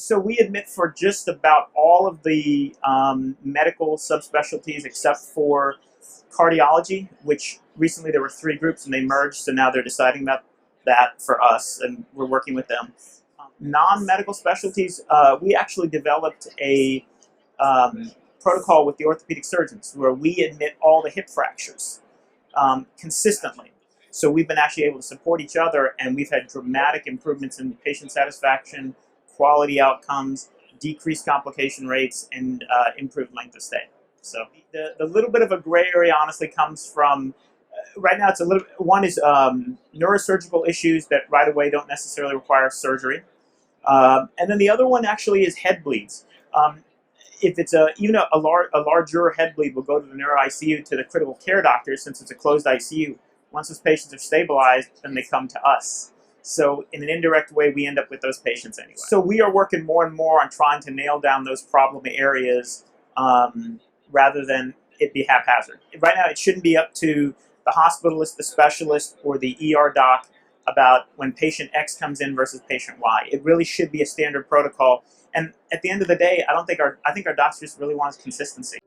So we admit for just about all of the medical subspecialties except for cardiology, which recently there were three groups and they merged, so now they're deciding about that for us, and we're working with them. Non-medical specialties, we actually developed a protocol with the orthopedic surgeons where we admit all the hip fractures consistently. So we've been actually able to support each other, and we've had dramatic improvements in patient satisfaction, quality outcomes, decreased complication rates, and improved length of stay. So the little bit of a gray area honestly comes from, right now it's a little, one is neurosurgical issues that right away don't necessarily require surgery. And then the other one actually is head bleeds. If it's even a larger head bleed, will go to the neuro ICU to the critical care doctor since it's a closed ICU. Once those patients are stabilized, then they come to us. So in an indirect way, we end up with those patients anyway. So we are working more and more on trying to nail down those problem areas rather than it be haphazard. Right now, it shouldn't be up to the hospitalist, the specialist, or the ER doc about when patient X comes in versus patient Y. It really should be a standard protocol. And at the end of the day, I think our doctors really want consistency.